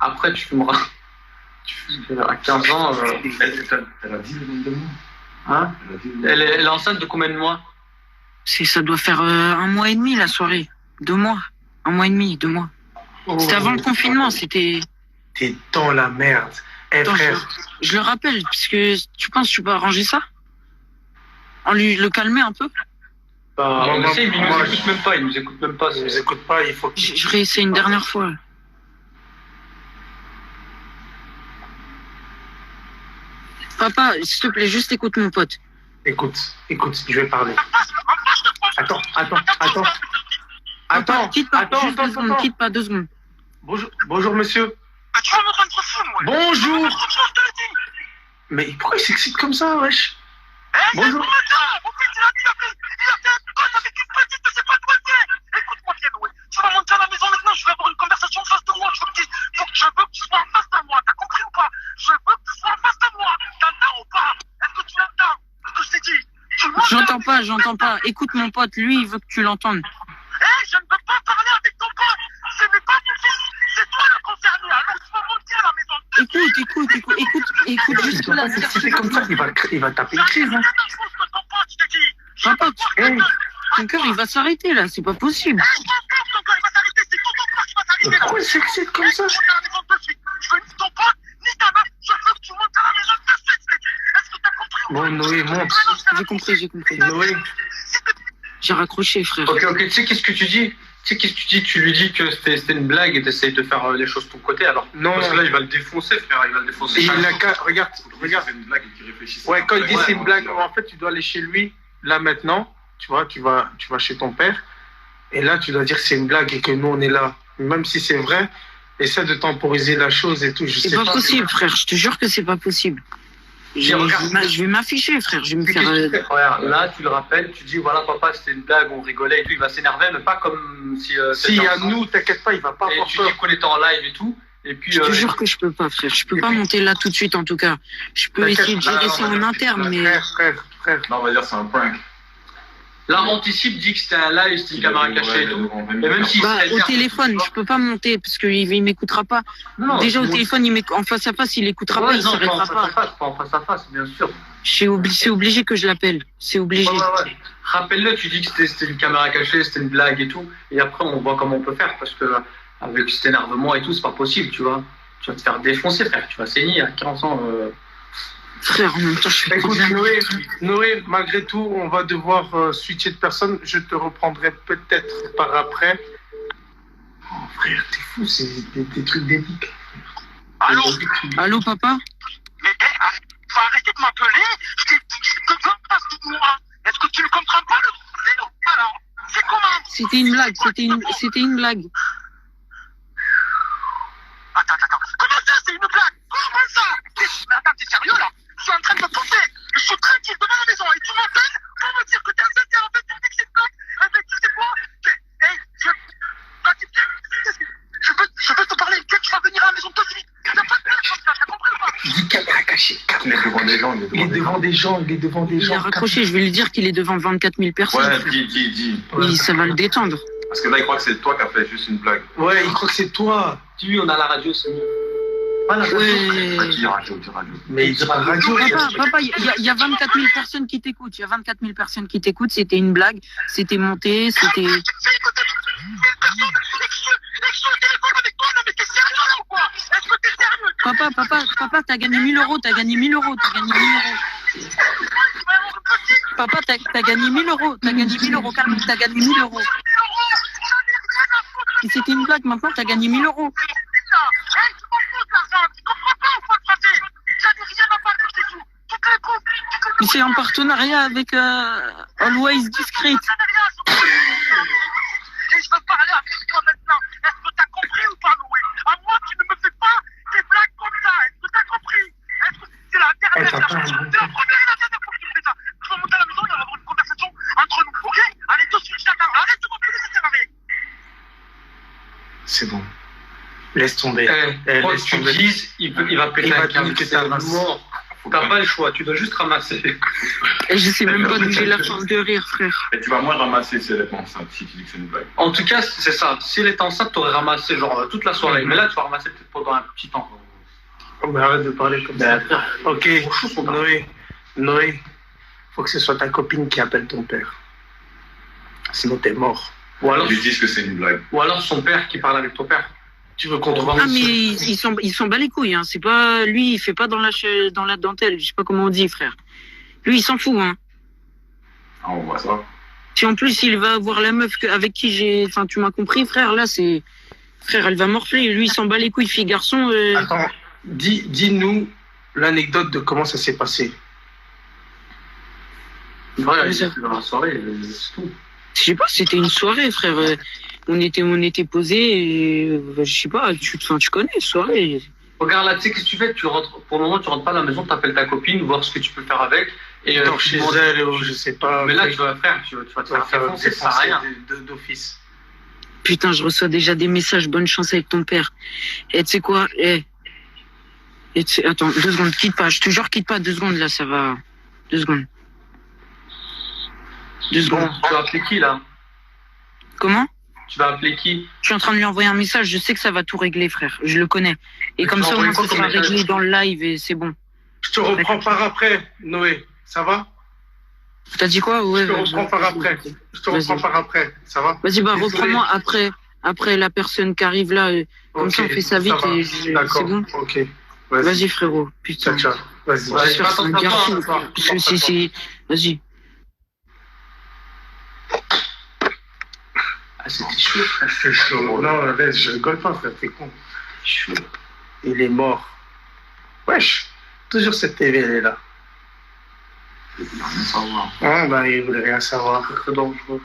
Après, tu fumeras. À 15 ans. Elle a dit le nombre de mois. Hein? Elle est enceinte de combien de mois? Ça doit faire 1 mois et demi la soirée. 2 mois. 1 mois et demi, 2 mois. C'était avant le confinement, c'était. T'es dans la merde. Attends, Frère. je le rappelle, parce que tu penses que tu peux arranger ça? En lui le calmer un peu? Bah, Moi, on essaie, mais il moi, nous écoute même pas. Il nous écoute même pas. Il nous écoute pas, il faut que... Je réessaie une dernière fois. Papa, s'il te plaît, juste écoute mon pote. Écoute, je vais parler. Attends. Quitte pas, juste 2 secondes, quitte pas 2 secondes. Bonjour, monsieur. Tu vas me rendre fou, moi. Bonjour. Mais pourquoi il s'excite comme ça, wesh? Bonjour. Mon fils, il a fait un code avec une petite, c'est pas toi, écoute-moi bien, ouais. Tu vas monter à la maison maintenant, je vais avoir une conversation en face de moi. Je veux que tu sois en face de moi. T'as compris ou pas? Je veux que tu sois en face de moi. T'entends ou pas? Est-ce que tu l'entends? Ce que je t'ai dit. J'entends pas. Écoute mon pote, lui, il veut que tu l'entendes. Je ne peux pas parler avec ton pote. Ce n'est pas mon fils, c'est toi le concerné. Alors tu vas monter à la maison. Écoute, juste là. C'est comme ça qu'il va taper une crise. Hein. Papa, ton cœur, il va s'arrêter là, c'est pas possible. Ton cœur, il va s'arrêter, c'est ton cœur qui va s'arrêter là. Pourquoi il s'excite comme ça? Je veux ni ton pote, ni ta meuf. Je veux que tu montes à la maison tout de suite. Est-ce que t'as compris? Bon, Noé, monte. J'ai compris. Noé. J'ai raccroché, frère. Ok, tu sais qu'est-ce que tu dis? Tu lui dis que c'était une blague et t'essayes de faire les choses de ton côté, alors non. Parce que là, il va le défoncer, frère, il va le défoncer. Et regarde. C'est une blague qui réfléchit. Ouais, quand il dit c'est une blague, en fait, tu dois aller chez lui, là, maintenant, tu vois, tu vas chez ton père, et là, tu dois dire que c'est une blague et que nous, on est là. Même si c'est vrai, essaie de temporiser la chose et tout. C'est pas possible, frère, je te jure que c'est pas possible. Je vais m'afficher, frère, je vais me faire... Regarde, là, tu le rappelles, tu dis, voilà, papa, c'était une blague, on rigolait et tout, il va s'énerver, mais pas comme si... Si, à nous, t'inquiète pas, il va pas avoir tu peur. dis qu'on était en live et tout, et puis... Je te jure que je peux pas, frère, je peux pas monter là tout de suite, en tout cas. Je peux essayer de gérer ça en interne, mais... Frère. Non, on va dire c'est un prank. Là, Anticipe dit que c'était un live, c'était une caméra cachée et tout. Et même si au téléphone, je peux pas monter parce qu'il m'écoutera pas. Non, déjà au téléphone, en face à face, il écoutera pas, il s'arrêtera pas. Pas en face à face, bien sûr. C'est obligé que je l'appelle. C'est obligé. Ouais. Rappelle-le, tu dis que c'était une caméra cachée, c'était une blague et tout. Et après, on voit comment on peut faire parce que avec cet énervement et tout, c'est pas possible, tu vois. Tu vas te faire défoncer, frère. Tu vas saigner à 15 ans. Frère, en même temps, je suis... Écoute, Noé, malgré tout, on va devoir switcher de personne. Je te reprendrai peut-être par après. Oh, frère, t'es fou, c'est des trucs débiles. Allô, papa? Mais faut arrêter de m'appeler. Je t'ai dit que tu en face de moi. Est-ce que tu ne comprends pas le problème? Alors, c'est comment? C'était une blague, c'était une blague. Attends. Comment ça, c'est une blague? Comment ça? Mais attends, t'es sérieux là? Je suis en train de me pousser. Je suis tranquille devant la maison et tu m'appelles pour me dire que t'es enceinte et en fait tu me dis que c'est une blague. Eh ben, tu sais quoi? Je veux te parler. Tu vas venir à la maison tout de suite. T'as pas de blague comme ça, t'as compris ou pas? Il dit caméra cachée. Il est devant des gens. Il est devant des gens. Il a raccroché, je vais lui dire qu'il est devant 24 000 personnes. Ouais, dis. Oui, ça va le détendre. Parce que là, il croit que c'est toi qui as fait juste une blague. Ouais, il croit que c'est toi. Dis-lui, on a la radio, c'est mieux. Ouais. Dis radio. Mais il dira radio. Papa, il y a 24 000 personnes qui t'écoutent. Il y a 24 000 personnes qui t'écoutent. C'était une blague. C'était monté. C'était... Papa, t'as gagné 1 000 euros. Papa, t'as gagné 1 000 euros. Calme, t'as gagné 1 000 euros. Et c'était une blague. Maintenant, t'as gagné 1 000 euros. C'est en partenariat avec Always Discreet. Et je veux parler avec toi maintenant. Est-ce que t'as compris ou pas, Noé? À moi, tu ne me fais pas des blagues comme ça. Est-ce que t'as compris? Est-ce que c'est la dernière fois? C'est la première et la dernière fois que tu me fais ça. Je vais monter à la maison et on va avoir une conversation entre nous, ok? Allez, tout de suite, chacun. Arrête de m'appeler, ça sert à rien. C'est bon. Laisse tomber. Quoi que tu dises, il va péter un câble. C'est mort. T'as pas le choix, tu dois juste ramasser. Et je sais même pas d'où j'ai la force de rire, frère. Et tu vas moins ramasser si elle est pas enceinte, si tu dis que c'est une blague. En tout cas, c'est ça. Si elle était enceinte, t'aurais ramassé genre toute la soirée. Mais là, tu vas ramasser peut-être pendant un petit temps. Oh, mais arrête de parler comme ça. Ok, Noé. Noé, faut que ce soit ta copine qui appelle ton père. Sinon, t'es mort. Ou alors, Ils disent que c'est une blague. ou alors son père qui parle avec ton père. Tu veux qu'on te voit Ah, mais ils s'en bat les couilles, hein. C'est pas, lui, il fait pas dans la dentelle. Je sais pas comment on dit, frère. Lui, il s'en fout, hein. Ah, on voit ça. Si en plus, il va voir la meuf avec qui enfin, tu m'as compris, frère, là, frère, elle va morfler. Lui, il s'en bat les couilles, fille, garçon. Attends, dis-nous l'anecdote de comment ça s'est passé. Ouais, Mais ça- dans la soirée, c'est tout. Je sais pas, c'était une soirée, frère. On était posés, et, je sais pas, tu connais, soirée. Regarde là, tu sais, qu'est-ce que tu fais? Tu rentres, pour le moment, tu rentres pas à la maison, tu appelles ta copine, voir ce que tu peux faire avec. Et Attends, tu chez demandes- elle, ou je sais pas. Mais là, tu vas faire, tu vas te faire défoncer, ça sert à rien. d'office. Putain, je reçois déjà des messages, bonne chance avec ton père. Et tu sais quoi, attends, 2 secondes, quitte pas, je te jure, quitte pas, 2 secondes, là, ça va. 2 secondes. 2 Bon, secondes. tu vas appeler qui là? Comment? Tu vas appeler qui? Je suis en train de lui envoyer un message, je sais que ça va tout régler, frère. Je le connais. Et Mais comme tu ça, vas on envoyer quoi sera comme message? réglé dans le live et c'est bon. Je te reprends par après, Noé. Ça va? T'as dit quoi? Ouais. Je te reprends par après. Je te reprends par après. Ça va? Vas-y, bah, Désolé. reprends-moi après la personne qui arrive là. Comme ça, on fait ça vite va. et D'accord. c'est bon. Ok. Vas-y, frérot. Putain. Ciao, ciao. Vas-y. Ouais. J'espère que c'est un Attends, garçon. attends, Parce que si. Vas-y. Ah, c'était chaud, frère. C'est chaud. Non, laisse, je rigole pas, frère. T'es con. Chaud. Il est mort. Wesh. Toujours cette TV, elle est là. Il veut rien savoir. Ah, bah, il voulait rien savoir. Très dangereux.